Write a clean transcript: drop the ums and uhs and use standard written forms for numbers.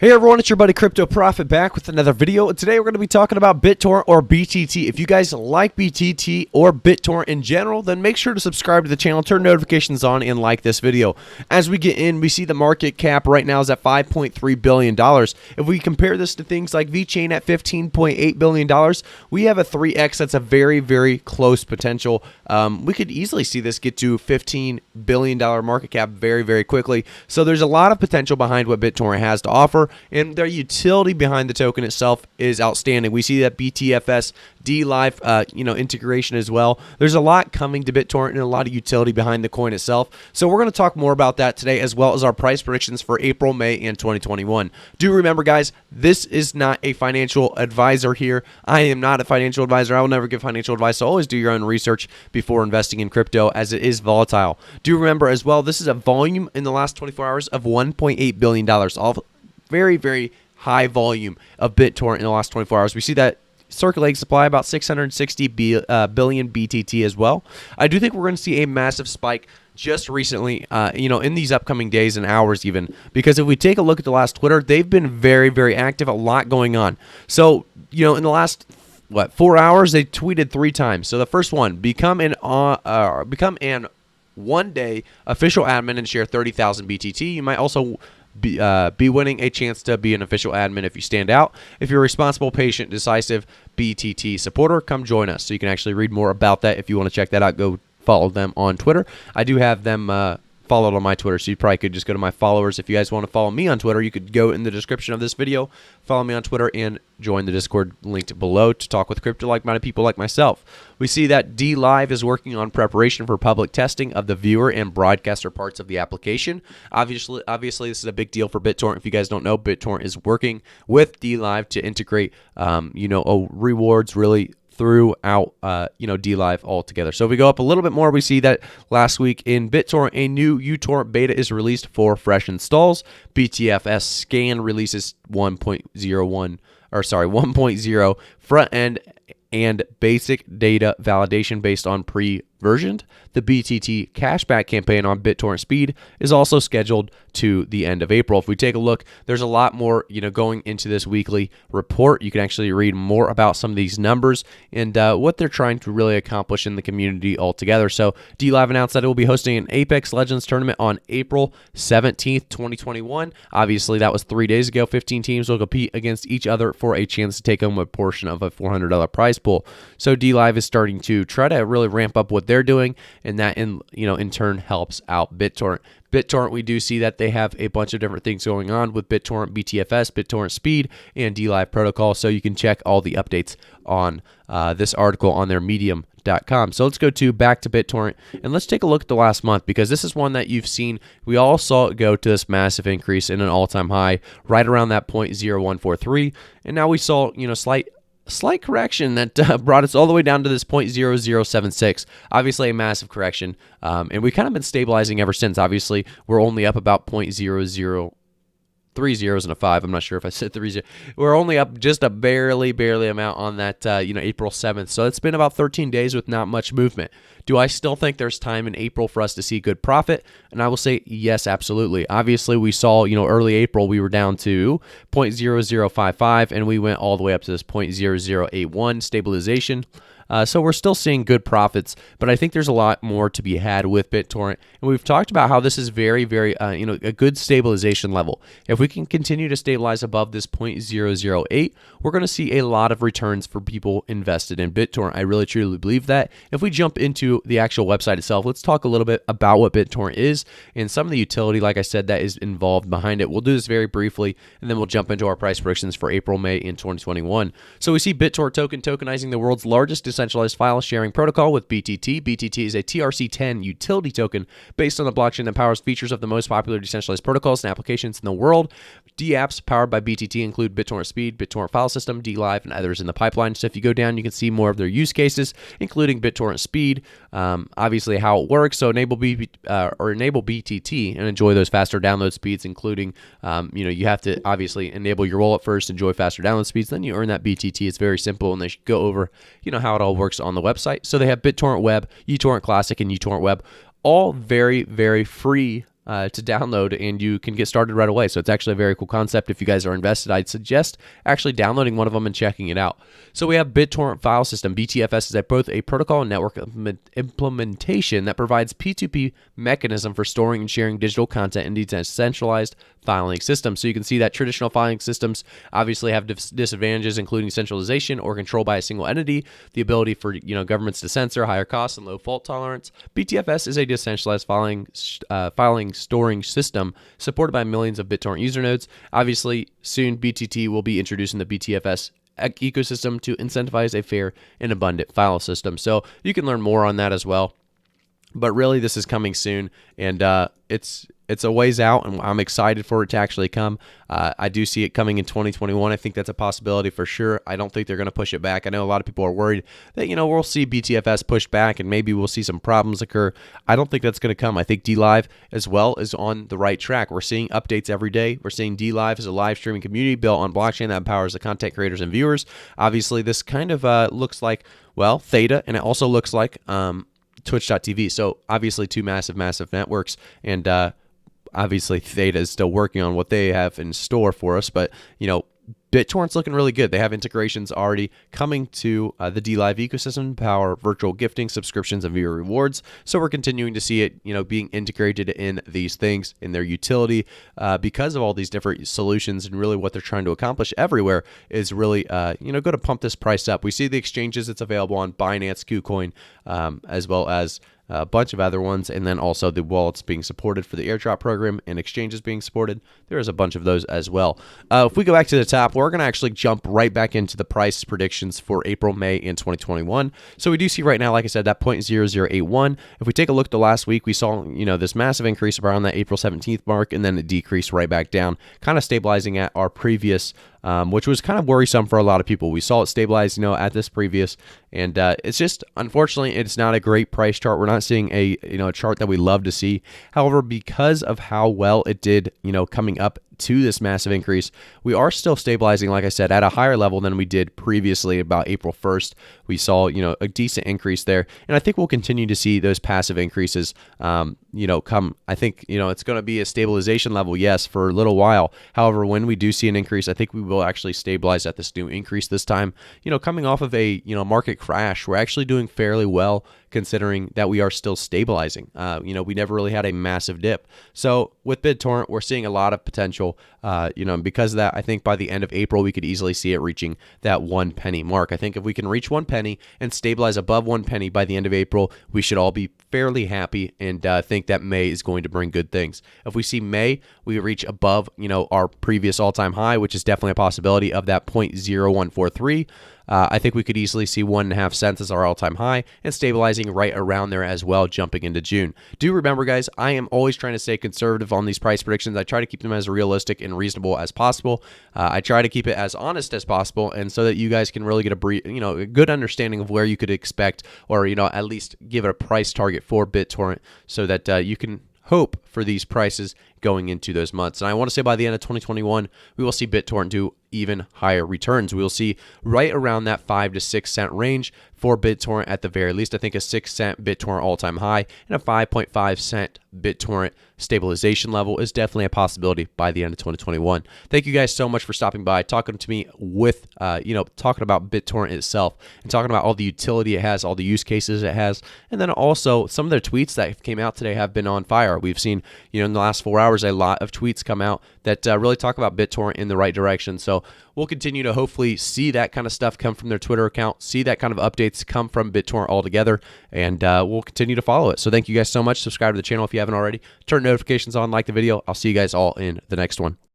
Hey everyone, it's your buddy Crypto Profit back with another video. Today we're going to be talking about BitTorrent or BTT. If you guys like BTT or BitTorrent in general, then make sure to subscribe to the channel, turn notifications on, and like this video. As we get in, we see the market cap right now is at $5.3 billion. If we compare this to things like VeChain at $15.8 billion, we have a 3x. That's a very, very close potential. We could easily see this get to $15 billion market cap very, very quickly. So there's a lot of potential behind what BitTorrent has to offer. And their utility behind the token itself is outstanding. We see that BTFS, D-Live, integration as well. There's a lot coming to BitTorrent and a lot of utility behind the coin itself. So we're going to talk more about that today, as well as our price predictions for April, May, and 2021. Do remember, guys, this is not a financial advisor here. I am not a financial advisor. I will never give financial advice. So always do your own research before investing in crypto, as it is volatile. Do remember as well, this is a volume in the last 24 hours of $1.8 billion. All very, very high volume of BitTorrent in the last 24 hours. We see that circulating supply about 660 billion BTT as well. I do think we're going to see a massive spike just recently, in these upcoming days and hours even, because if we take a look at the last Twitter, they've been very, very active, a lot going on. So, in the last 4 hours, they tweeted 3 times. So the first one, become an one-day official admin and share 30,000 BTT. You might also be winning a chance to be an official admin if you stand out. If you're a responsible, patient, decisive BTT supporter, come join us. So you can actually read more about that. If you want to check that out, go follow them on Twitter. I do have them followed on my Twitter, so you probably could just go to my followers. If you guys want to follow me on Twitter, you could go in the description of this video, follow me on Twitter, and join the Discord linked below to talk with crypto like-minded people like myself. We see that D-Live is working on preparation for public testing of the viewer and broadcaster parts of the application. Obviously, this is a big deal for BitTorrent. If you guys don't know, BitTorrent is working with D-Live to integrate, rewards really throughout, D-Live altogether. So if we go up a little bit more, we see that last week in BitTorrent, a new uTorrent beta is released for fresh installs. BTFS scan releases 1.0 front end and basic data validation based on pre-versioned. The BTT cashback campaign on BitTorrent Speed is also scheduled to the end of April. If we take a look, there's a lot more, going into this weekly report. You can actually read more about some of these numbers and what they're trying to really accomplish in the community altogether. So D-Live announced that it will be hosting an Apex Legends tournament on April 17th, 2021. Obviously, that was 3 days ago. 15 teams will compete against each other for a chance to take home a portion of a $400 prize pool. So D-Live is starting to try to really ramp up what they're doing, and that in turn helps out BitTorrent. BitTorrent, we do see that they have a bunch of different things going on with BitTorrent BTFS, BitTorrent Speed, and D-Live protocol. So you can check all the updates on this article on their medium.com. So let's go back to BitTorrent, and let's take a look at the last month, because this is one that you've seen. We all saw it go to this massive increase in an all-time high right around that 0.0143, and now we saw slight correction that brought us all the way down to this 0.0076. Obviously a massive correction, and we've kind of been stabilizing ever since. Obviously, we're only up about 0.00 3 zeros and a 5. I'm not sure if I said 3 zeros. We're only up just a barely amount on that, April 7th. So it's been about 13 days with not much movement. Do I still think there's time in April for us to see good profit? And I will say yes, absolutely. Obviously, we saw, early April, we were down to 0.0055, and we went all the way up to this 0.0081 stabilization. So we're still seeing good profits, but I think there's a lot more to be had with BitTorrent. And we've talked about how this is very, very, a good stabilization level. If we can continue to stabilize above this 0.008, we're going to see a lot of returns for people invested in BitTorrent. I really, truly believe that. If we jump into the actual website itself, let's talk a little bit about what BitTorrent is and some of the utility, like I said, that is involved behind it. We'll do this very briefly, and then we'll jump into our price predictions for April, May, and 2021. So we see BitTorrent token tokenizing the world's largest decentralized file sharing protocol with BTT. BTT is a TRC10 utility token based on the blockchain that powers features of the most popular decentralized protocols and applications in the world. D-apps powered by BTT include BitTorrent Speed, BitTorrent File System, D-Live, and others in the pipeline. So if you go down, you can see more of their use cases, including BitTorrent Speed, obviously how it works. So enable BTT and enjoy those faster download speeds, including, you have to obviously enable your wallet first, enjoy faster download speeds, then you earn that BTT. It's very simple, and they should go over, how it all works on the website. So they have BitTorrent Web, uTorrent Classic, and uTorrent Web, all very, very free to download, and you can get started right away. So it's actually a very cool concept. If you guys are invested, I'd suggest actually downloading one of them and checking it out. So we have BitTorrent file system. BTFS is both a protocol and network implementation that provides P2P mechanism for storing and sharing digital content in decentralized filing systems. So you can see that traditional filing systems obviously have disadvantages, including centralization or control by a single entity, the ability for governments to censor, higher costs, and low fault tolerance. BTFS is a decentralized filing storing system supported by millions of BitTorrent user nodes. Obviously, soon BTT will be introducing the BTFS ecosystem to incentivize a fair and abundant file system. So you can learn more on that as well. But really, this is coming soon, and it's a ways out, and I'm excited for it to actually come. I do see it coming in 2021. I think that's a possibility for sure. I don't think they're going to push it back. I know a lot of people are worried that, we'll see BTFS pushed back and maybe we'll see some problems occur. I don't think that's going to come. I think DLive as well is on the right track. We're seeing updates every day. We're seeing DLive as a live streaming community built on blockchain that empowers the content creators and viewers. Obviously, this kind of looks like, well, Theta, and it also looks like Twitch.tv. So obviously two massive networks, and obviously Theta is still working on what they have in store for us, but BitTorrent's looking really good. They have integrations already coming to the DLive ecosystem, power virtual gifting, subscriptions, and viewer rewards. So we're continuing to see it, being integrated in these things, in their utility, because of all these different solutions, and really what they're trying to accomplish everywhere is really, going to pump this price up. We see the exchanges it's available on Binance, KuCoin, as well as a bunch of other ones, and then also the wallets being supported for the airdrop program and exchanges being supported. There is a bunch of those as well. If we go back to the top, we're going to actually jump right back into the price predictions for April, May, and 2021. So we do see right now, like I said, that 0.0081. If we take a look at the last week, we saw this massive increase around that April 17th mark, and then it decreased right back down, kind of stabilizing at our previous, which was kind of worrisome for a lot of people. We saw it stabilize, at this previous, and it's just, unfortunately, it's not a great price chart. We're not seeing a chart that we love to see. However, because of how well it did, coming up to this massive increase, we are still stabilizing, like I said, at a higher level than we did previously. About April 1st, we saw, a decent increase there, and I think we'll continue to see those passive increases, come. I think, it's going to be a stabilization level, yes, for a little while. However, when we do see an increase, I think we will actually stabilize at this new increase this time. Coming off of a, market crash, we're actually doing fairly well considering that we are still stabilizing. We never really had a massive dip. So with BitTorrent, we're seeing a lot of potential, and because of that, I think by the end of April, we could easily see it reaching that 1 penny mark. I think if we can reach 1 penny and stabilize above 1 penny by the end of April, we should all be fairly happy, and think that May is going to bring good things. If we see May, we reach above, our previous all-time high, which is definitely a possibility of that 0.0143. I think we could easily see 1.5 cents as our all-time high and stabilizing right around there as well, jumping into June. Do remember, guys, I am always trying to stay conservative on these price predictions. I try to keep them as realistic and reasonable as possible. I try to keep it as honest as possible, and so that you guys can really get a good understanding of where you could expect, or at least give it a price target for BitTorrent, so that you can hope for these prices going into those months. And I want to say by the end of 2021, we will see BitTorrent do even higher returns. We will see right around that 5 to 6 cent range for BitTorrent at the very least. I think a 6 cent BitTorrent all-time high and a 5.5 cent BitTorrent stabilization level is definitely a possibility by the end of 2021. Thank you guys so much for stopping by, talking to me with, talking about BitTorrent itself, and talking about all the utility it has, all the use cases it has, and then also some of their tweets that came out today have been on fire. We've seen, in the last 4 hours, a lot of tweets come out that really talk about BitTorrent in the right direction. So we'll continue to hopefully see that kind of stuff come from their Twitter account, see that kind of updates come from BitTorrent altogether, and we'll continue to follow it. So thank you guys so much. Subscribe to the channel if you haven't already. Turn notifications on, like the video. I'll see you guys all in the next one.